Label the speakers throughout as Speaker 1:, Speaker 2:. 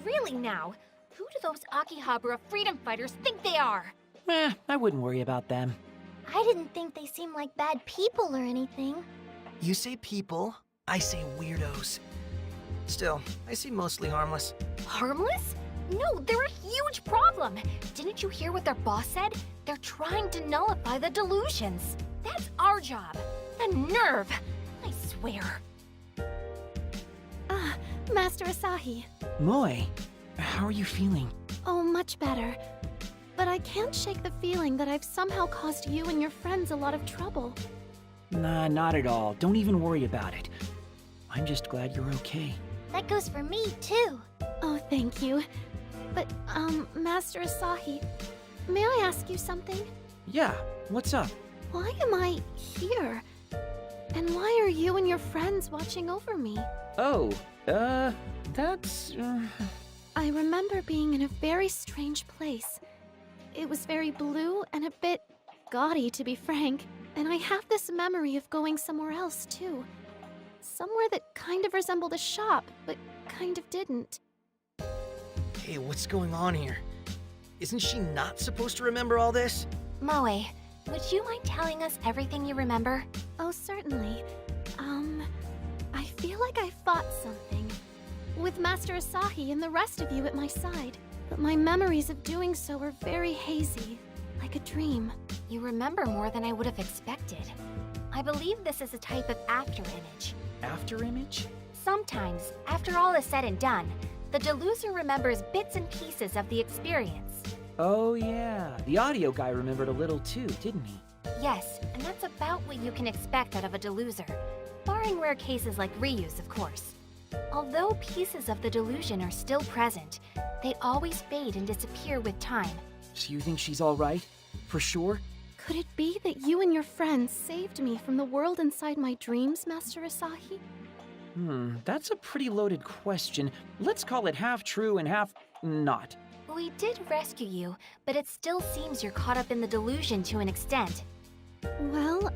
Speaker 1: Really now? Who do those Akihabara freedom fighters think they are?
Speaker 2: I wouldn't worry about them.
Speaker 3: I didn't think they seemed like bad people or anything.
Speaker 4: You say people, I say weirdos. Still, I seem mostly harmless.
Speaker 1: Harmless? No, they're a huge problem. Didn't you hear what their boss said? They're trying to nullify the delusions. That's our job. The nerve! I swear.
Speaker 3: Master Asahi.
Speaker 2: Moe, how are you feeling?
Speaker 3: Oh, much better. But I can't shake the feeling that I've somehow caused you and your friends a lot of trouble.
Speaker 2: Nah, not at all. Don't even worry about it. I'm just glad you're okay.
Speaker 3: That goes for me, too. Oh, thank you. But, Master Asahi, may I ask you something?
Speaker 2: Yeah, what's up?
Speaker 3: Why am I here? And why are you and your friends watching over me?
Speaker 2: Oh, that's...
Speaker 3: I remember being in a very strange place. It was very blue and a bit gaudy, to be frank. And I have this memory of going somewhere else, too. Somewhere that kind of resembled a shop, but kind of didn't.
Speaker 4: Hey, what's going on here? Isn't she not supposed to remember all this?
Speaker 1: Moe, would you mind telling us everything you remember?
Speaker 3: Oh, certainly. I feel like I fought something. With Master Asahi and the rest of you at my side. But my memories of doing so are very hazy, like a dream.
Speaker 1: You remember more than I would have expected. I believe this is a type of afterimage.
Speaker 2: Afterimage?
Speaker 1: Sometimes, after all is said and done, the deluser remembers bits and pieces of the experience.
Speaker 2: Oh yeah, the audio guy remembered a little too, didn't he?
Speaker 1: Yes, and that's about what you can expect out of a deluser. Barring rare cases like Ryu's, of course. Although pieces of the delusion are still present, they always fade and disappear with time.
Speaker 2: So you think she's alright? For sure?
Speaker 3: Could it be that you and your friends saved me from the world inside my dreams, Master Asahi?
Speaker 2: That's a pretty loaded question. Let's call it half true and half not.
Speaker 1: We did rescue you, but it still seems you're caught up in the delusion to an extent.
Speaker 3: Well,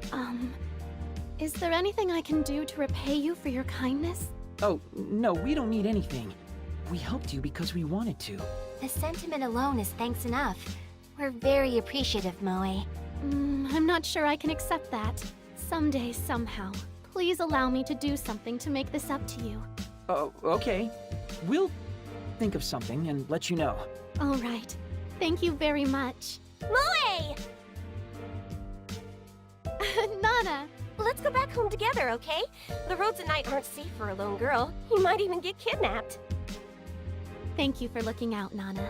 Speaker 3: is there anything I can do to repay you for your kindness?
Speaker 2: Oh, no, we don't need anything. We helped you because we wanted to.
Speaker 1: The sentiment alone is thanks enough. We're very appreciative, Moe.
Speaker 3: I'm not sure I can accept that. Someday, somehow. Please allow me to do something to make this up to you.
Speaker 2: Oh, okay. We'll think of something and let you know.
Speaker 3: All right. Thank you very much.
Speaker 1: Moe!
Speaker 3: Nana!
Speaker 5: Let's go back home together, okay? The roads at night aren't safe for a lone girl. You might even get kidnapped.
Speaker 3: Thank you for looking out, Nana.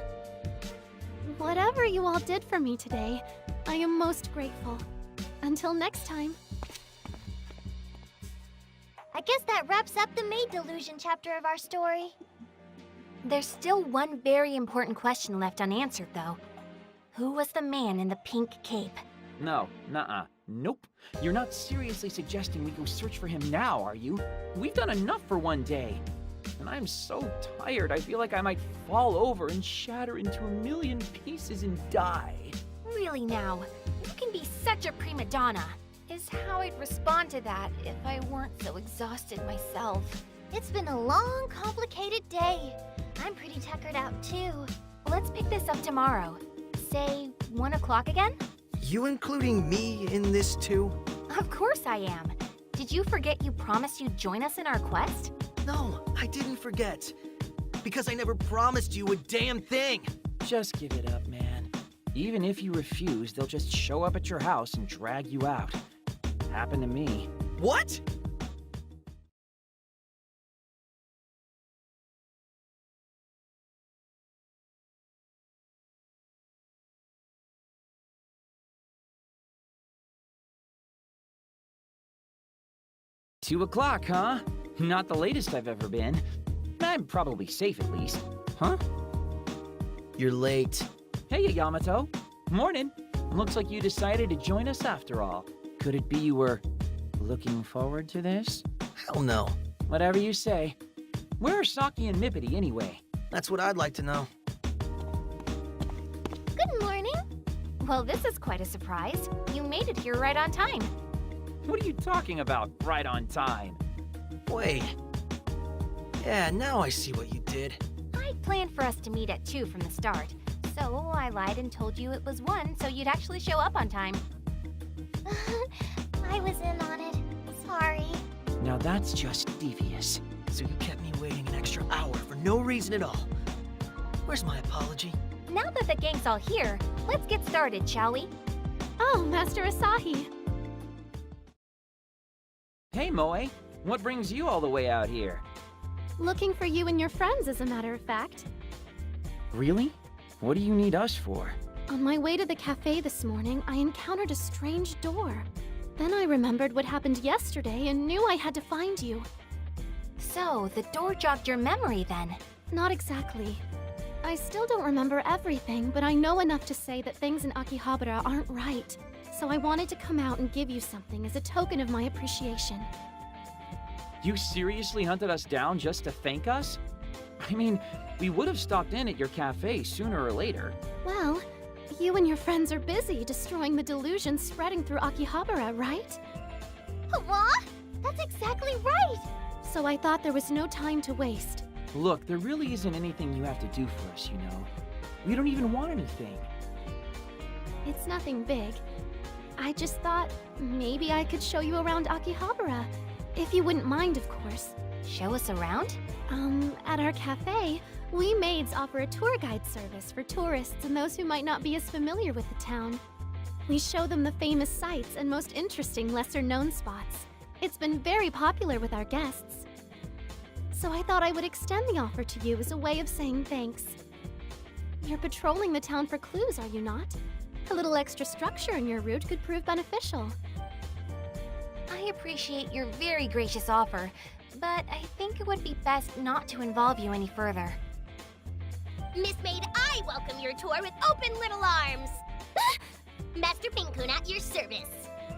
Speaker 3: Whatever you all did for me today, I am most grateful. Until next time.
Speaker 6: I guess that wraps up the maid delusion chapter of our story.
Speaker 1: There's still one very important question left unanswered, though. Who was the man in the pink cape?
Speaker 2: No, nuh-uh. Nope. You're not seriously suggesting we go search for him now, are you? We've done enough for one day. And I'm so tired, I feel like I might fall over and shatter into a million pieces and die.
Speaker 1: Really now, you can be such a prima donna. Is how I'd respond to that if I weren't so exhausted myself.
Speaker 6: It's been a long, complicated day. I'm pretty tuckered out too.
Speaker 1: Let's pick this up tomorrow. Say 1 o'clock again?
Speaker 4: You including me in this too?
Speaker 1: Of course I am. Did you forget you promised you'd join us in our quest?
Speaker 4: No, I didn't forget. Because I never promised you a damn thing.
Speaker 2: Just give it up, man. Even if you refuse, they'll just show up at your house and drag you out. Happened to me.
Speaker 4: What?
Speaker 2: Two o'clock, huh? Not the latest I've ever been. I'm probably safe at least. Huh?
Speaker 4: You're late.
Speaker 2: Hey, Yamato. Morning. Looks like you decided to join us after all. Could it be you were looking forward to this?
Speaker 4: Hell no.
Speaker 2: Whatever you say. Where are Saki and Mippity anyway?
Speaker 4: That's what I'd like to know.
Speaker 6: Good morning.
Speaker 1: Well, this is quite a surprise. You made it here right on time.
Speaker 2: What are you talking about, right on time?
Speaker 4: Wait. Yeah, now I see what you did.
Speaker 6: I
Speaker 1: planned for us to meet at 2 from the start, so I lied and told you it was 1 so you'd actually show up on time.
Speaker 6: I was in on it. Sorry.
Speaker 2: Now that's just devious.
Speaker 4: So you kept me waiting an extra hour for no reason at all. Where's my apology?
Speaker 1: Now that the gang's all here, let's get started, shall we?
Speaker 3: Oh, Master Asahi.
Speaker 2: Hey, Moe. What brings you all the way out here?
Speaker 3: Looking for you and your friends, as a matter of fact.
Speaker 2: Really? What do you need us for?
Speaker 3: On my way to the cafe this morning, I encountered a strange door. Then I remembered what happened yesterday and knew I had to find you.
Speaker 1: So, the door jogged your memory then?
Speaker 3: Not exactly. I still don't remember everything, but I know enough to say that things in Akihabara aren't right. So I wanted to come out and give you something as a token of my appreciation.
Speaker 2: You seriously hunted us down just to thank us? I mean, we would have stopped in at your cafe sooner or later.
Speaker 3: Well, you and your friends are busy destroying the delusion spreading through Akihabara, right?
Speaker 6: What? That's exactly right.
Speaker 3: So I thought there was no time to waste.
Speaker 2: Look, there really isn't anything you have to do for us, you know. We don't even want anything.
Speaker 3: It's nothing big. I just thought maybe I could show you around Akihabara. If you wouldn't mind, of course.
Speaker 1: Show us around?
Speaker 3: At our cafe, we maids offer a tour guide service for tourists and those who might not be as familiar with the town. We show them the famous sights and most interesting lesser-known spots. It's been very popular with our guests. So I thought I would extend the offer to you as a way of saying thanks. You're patrolling the town for clues, are you not? A little extra structure in your route could prove beneficial.
Speaker 1: I appreciate your very gracious offer, but I think it would be best not to involve you any further.
Speaker 6: Miss Maid, I welcome your tour with open little arms. Master Pinkun at your service.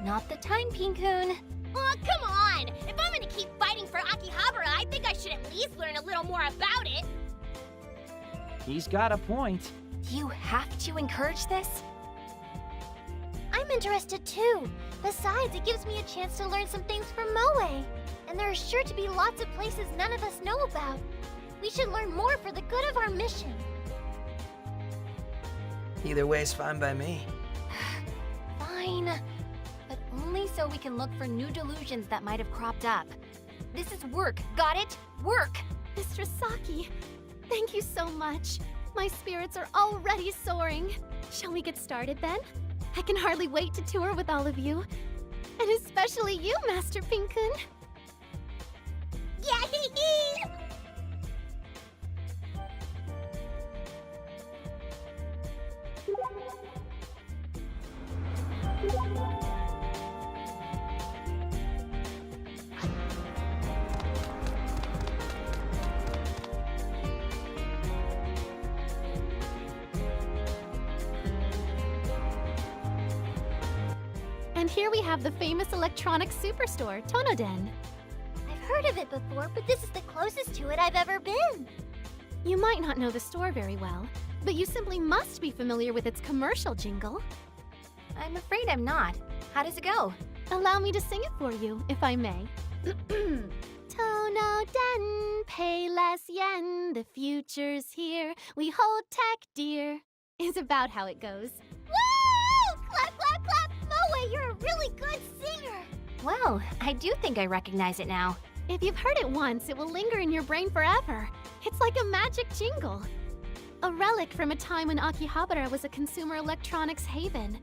Speaker 1: Not the time, Pinkun.
Speaker 6: Oh, come on! If I'm gonna keep fighting for Akihabara, I think I should at least learn a little more about it.
Speaker 2: He's got a point.
Speaker 1: Do you have to encourage this?
Speaker 6: I'm interested too. Besides, it gives me a chance to learn some things from Moe. And there are sure to be lots of places none of us know about. We should learn more for the good of our mission.
Speaker 4: Either way's fine by me.
Speaker 1: Fine. But only so we can look for new delusions that might have cropped up. This is work, got it? Work!
Speaker 3: Mr. Saki, thank you so much. My spirits are already soaring. Shall we get started then? I can hardly wait to tour with all of you. And especially you, Master Pinkun.
Speaker 6: Yay!
Speaker 3: And here we have the famous electronics superstore, Tonoden.
Speaker 6: I've heard of it before, but this is the closest to it I've ever been.
Speaker 3: You might not know the store very well, but you simply must be familiar with its commercial jingle.
Speaker 1: I'm afraid I'm not. How does it go?
Speaker 3: Allow me to sing it for you, if I may. Tonoden, pay less yen, the future's here, we hold tech dear, is about how it goes.
Speaker 6: Woo! Clap, clap, clap! Moe, you're a really good singer!
Speaker 1: Well, I do think I recognize it now.
Speaker 3: If you've heard it once, it will linger in your brain forever. It's like a magic jingle. A relic from a time when Akihabara was a consumer electronics haven.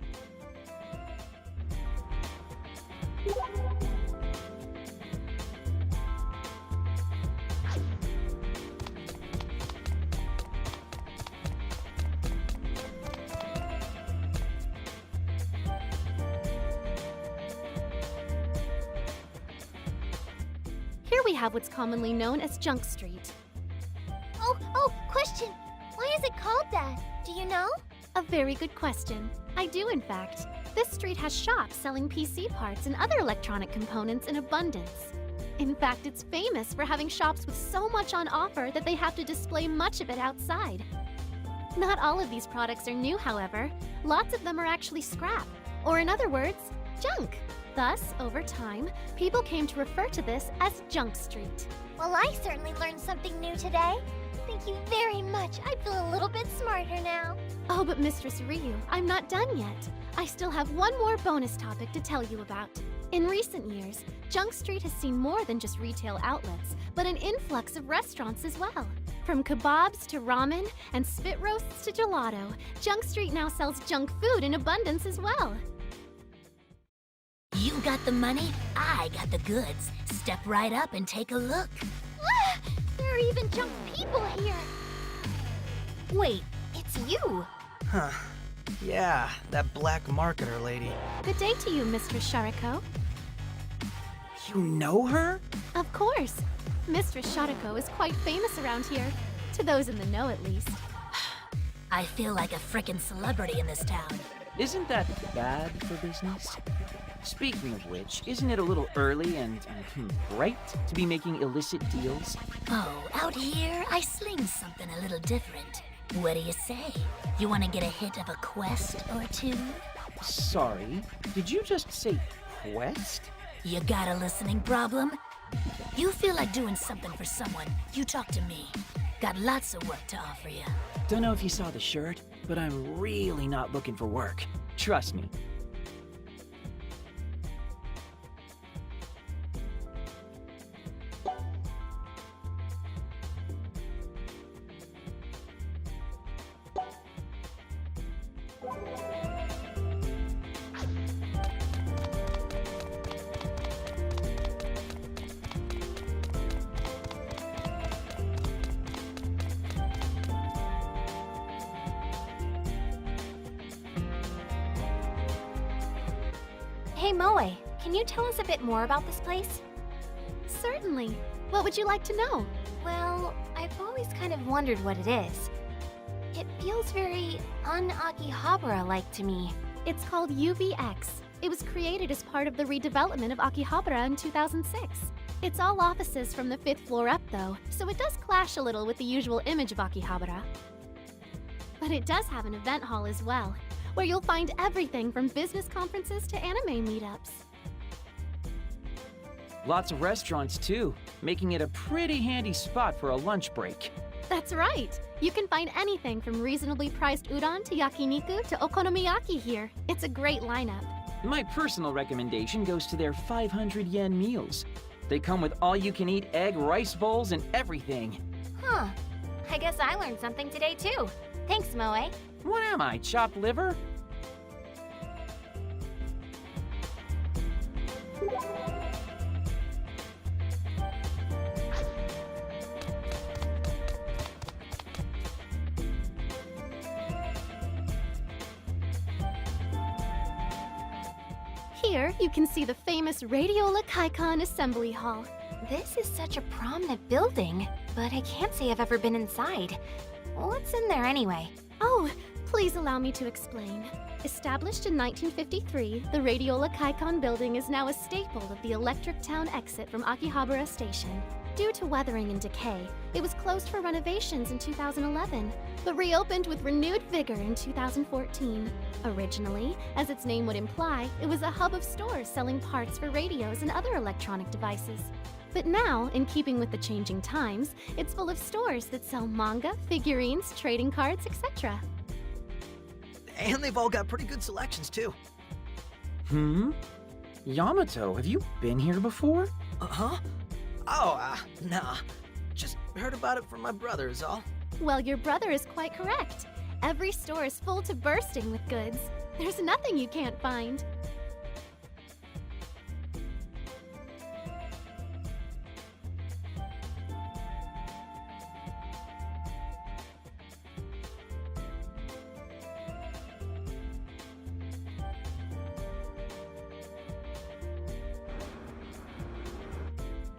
Speaker 3: Here we have what's commonly known as Junk Street.
Speaker 6: Oh, question. Why is it called that? Do you know?
Speaker 3: A very good question. I do, in fact. This street has shops selling PC parts and other electronic components in abundance. In fact, it's famous for having shops with so much on offer that they have to display much of it outside. Not all of these products are new, however. Lots of them are actually scrap, or in other words, junk. Thus, over time, people came to refer to this as Junk Street.
Speaker 6: Well, I certainly learned something new today. Thank you very much. I feel a little bit smarter now.
Speaker 3: Oh, but Mistress Ryu, I'm not done yet. I still have one more bonus topic to tell you about. In recent years, Junk Street has seen more than just retail outlets, but an influx of restaurants as well. From kebabs to ramen and spit roasts to gelato, Junk Street now sells junk food in abundance as well.
Speaker 7: You got the money, I got the goods. Step right up and take a look.
Speaker 6: Ah, there are even junk people here.
Speaker 1: Wait, it's you!
Speaker 4: Huh. Yeah, that black marketer lady.
Speaker 3: Good day to you, Mistress Shariko.
Speaker 2: You know her?
Speaker 3: Of course. Mistress Shariko is quite famous around here. To those in the know, at least.
Speaker 7: I feel like a frickin' celebrity in this town.
Speaker 2: Isn't that bad for business? Speaking of which, isn't it a little early and bright to be making illicit deals?
Speaker 7: Oh, out here, I sling something a little different. What do you say? You want to get a hit of a quest or two?
Speaker 2: Sorry, did you just say quest?
Speaker 7: You got a listening problem? You feel like doing something for someone, you talk to me. Got lots of work to offer you.
Speaker 2: Don't know if you saw the shirt, but I'm really not looking for work. Trust me.
Speaker 1: Hey Moe, can you tell us a bit more about this place?
Speaker 3: Certainly. What would you like to know?
Speaker 1: Well, I've always kind of wondered what it is. It feels very un-Akihabara-like to me.
Speaker 3: It's called UVX. It was created as part of the redevelopment of Akihabara in 2006. It's all offices from the 5th floor up, though, so it does clash a little with the usual image of Akihabara. But it does have an event hall as well, where you'll find everything from business conferences to anime meetups.
Speaker 2: Lots of restaurants too, making it a pretty handy spot for a lunch break.
Speaker 3: That's right! You can find anything from reasonably priced udon to yakiniku to okonomiyaki here. It's a great lineup.
Speaker 2: My personal recommendation goes to their 500 yen meals. They come with all-you-can-eat egg rice bowls and everything.
Speaker 1: Huh. I guess I learned something today too. Thanks, Moe.
Speaker 2: What am I, chopped liver?
Speaker 3: Here, you can see the famous Radiola Kaikon Assembly Hall.
Speaker 1: This is such a prominent building, but I can't say I've ever been inside. What's in there anyway?
Speaker 3: Oh, please allow me to explain. Established in 1953, the Radiola Kaikon building is now a staple of the Electric Town exit from Akihabara Station. Due to weathering and decay, it was closed for renovations in 2011, but reopened with renewed vigor in 2014. Originally, as its name would imply, it was a hub of stores selling parts for radios and other electronic devices. But now, in keeping with the changing times, it's full of stores that sell manga, figurines, trading cards, etc.
Speaker 4: And they've all got pretty good selections, too.
Speaker 2: Yamato, have you been here before?
Speaker 4: Uh-huh. Oh, nah. Just heard about it from my brother is all.
Speaker 3: Well, your brother is quite correct. Every store is full to bursting with goods. There's nothing you can't find.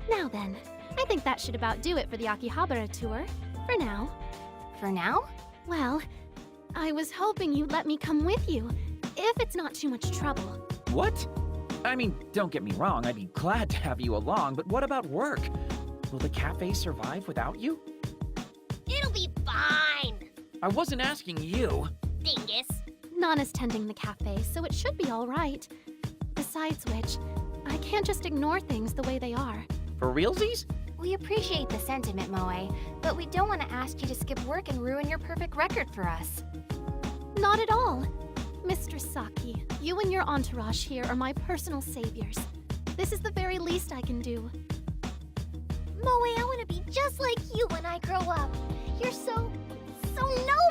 Speaker 3: Now then, I think that should about do it for the Akihabara tour. For now.
Speaker 1: For now?
Speaker 3: Well, I was hoping you'd let me come with you, if it's not too much trouble.
Speaker 2: What? I mean, don't get me wrong, I'd be glad to have you along, but what about work? Will the cafe survive without you?
Speaker 6: It'll be fine,
Speaker 2: I wasn't asking you.
Speaker 6: dingus.
Speaker 3: Nana's tending the cafe, so it should be all right. Besides which, I can't just ignore things the way they are.
Speaker 2: For realsies?
Speaker 1: We appreciate the sentiment, Moe, but we don't want to ask you to skip work and ruin your perfect record for us.
Speaker 3: Not at all. Mr. Saki, you and your entourage here are my personal saviors. This is the very least I can do.
Speaker 6: Moe, I want to be just like you when I grow up. You're so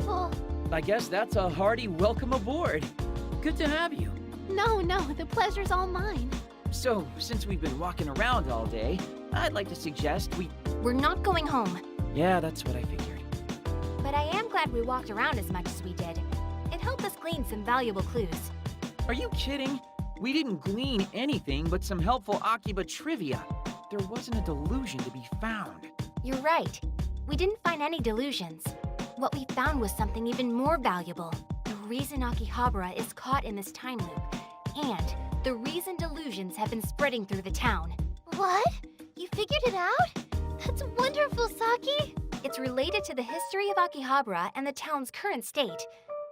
Speaker 6: noble.
Speaker 2: I guess that's a hearty welcome aboard. Good to have you.
Speaker 3: No, the pleasure's all mine.
Speaker 2: So, since we've been walking around all day, I'd like to suggest
Speaker 1: We're not going home,
Speaker 2: Yeah, that's what I figured.
Speaker 1: but I am glad we walked around as much as we did. It helped us glean some valuable clues.
Speaker 2: Are you kidding? We didn't glean anything but some helpful Akiba trivia. There wasn't a delusion to be found.
Speaker 1: You're right. We didn't find any delusions. What we found was something even more valuable. The reason Akihabara is caught in this time loop. And the reason delusions have been spreading through the town.
Speaker 6: What? You figured it out? That's wonderful, Saki.
Speaker 1: It's related to the history of Akihabara and the town's current state.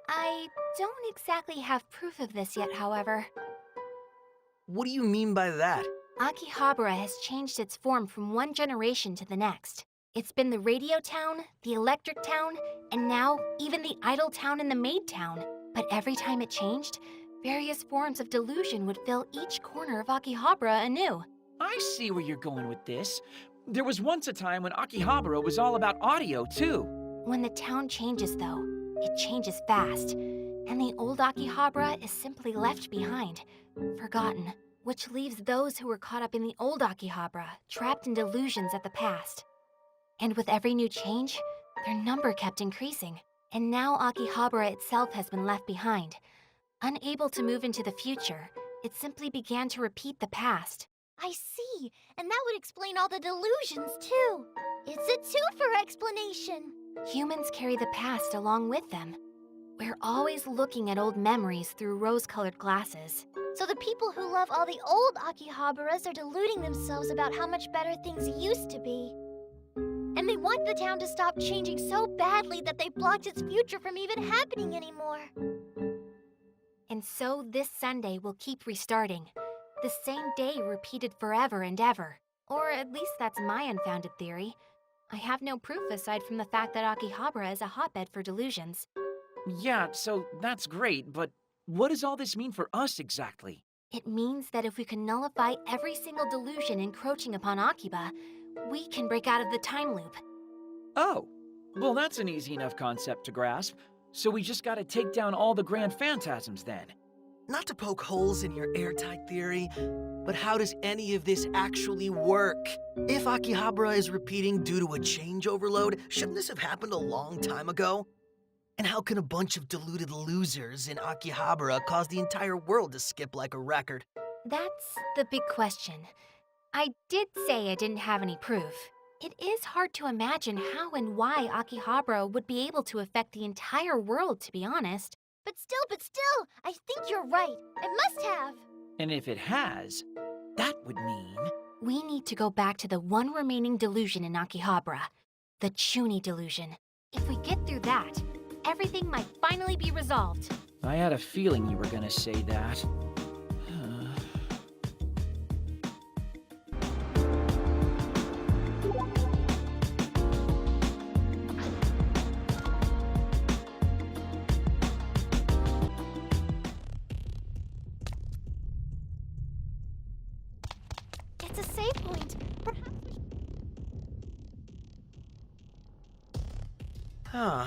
Speaker 1: I don't exactly have proof of this yet, however.
Speaker 4: What do you mean by that?
Speaker 1: Akihabara has changed its form from one generation to the next. It's been the radio town, the electric town, and now even the idle town and the maid town. But every time it changed, various forms of delusion would fill each corner of Akihabara anew.
Speaker 2: I see where you're going with this. There was once a time when Akihabara was all about audio, too.
Speaker 1: When the town changes, though, it changes fast. And the old Akihabara is simply left behind, forgotten, which leaves those who were caught up in the old Akihabara trapped in delusions of the past. And with every new change, their number kept increasing. And now Akihabara itself has been left behind. Unable to move into the future, it simply began to repeat the past.
Speaker 6: I see, and that would explain all the delusions, too. It's a two-for explanation.
Speaker 1: Humans carry the past along with them. We're always looking at old memories through rose-colored glasses.
Speaker 6: So the people who love all the old Akihabaras are deluding themselves about how much better things used to be. And they want the town to stop changing so badly that they blocked its future from even happening anymore.
Speaker 1: And so this Sunday will keep restarting. The same day repeated forever and ever. Or at least that's my unfounded theory. I have no proof aside from the fact that Akihabara is a hotbed for delusions.
Speaker 2: Yeah, so that's great, but what does all this mean for us exactly?
Speaker 1: It means that if we can nullify every single delusion encroaching upon Akiba, we can break out of the time loop.
Speaker 2: Oh, well that's an easy enough concept to grasp. So we just gotta take down all the grand phantasms then.
Speaker 4: Not to poke holes in your airtight theory, but how does any of this actually work? If Akihabara is repeating due to a change overload, shouldn't this have happened a long time ago? And how can a bunch of deluded losers in Akihabara cause the entire world to skip like a record?
Speaker 1: That's the big question. I did say I didn't have any proof. It is hard to imagine how and why Akihabara would be able to affect the entire world, to be honest.
Speaker 6: But still, I think you're right. It must have.
Speaker 2: And if it has, that would mean...
Speaker 1: We need to go back to the one remaining delusion in Akihabara, the Chuni delusion. If we get through that, everything might finally be resolved.
Speaker 2: I had a feeling you were gonna say that.
Speaker 3: It's a save point. Perhaps we
Speaker 4: Huh.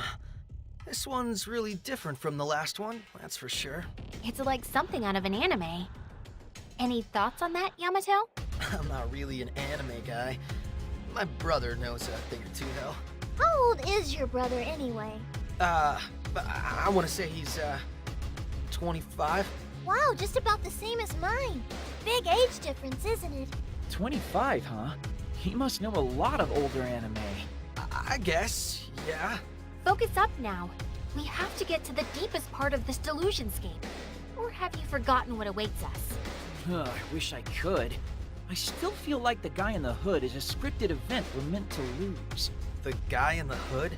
Speaker 4: This one's really different from the last one, that's for sure.
Speaker 1: It's like something out of an anime. Any thoughts on that, Yamato?
Speaker 4: I'm not really an anime guy. My brother knows a thing or two, though.
Speaker 6: How old is your brother anyway?
Speaker 4: I want to say he's, 25.
Speaker 6: Wow, just about the same as mine. Big age difference, isn't it?
Speaker 2: 25, huh? He must know a lot of older anime.
Speaker 4: I guess, yeah.
Speaker 1: Focus up now. We have to get to the deepest part of this delusionscape. Or have you forgotten what awaits us?
Speaker 2: I wish I could. I still feel like the guy in the hood is a scripted event we're meant to lose.
Speaker 4: The guy in the hood?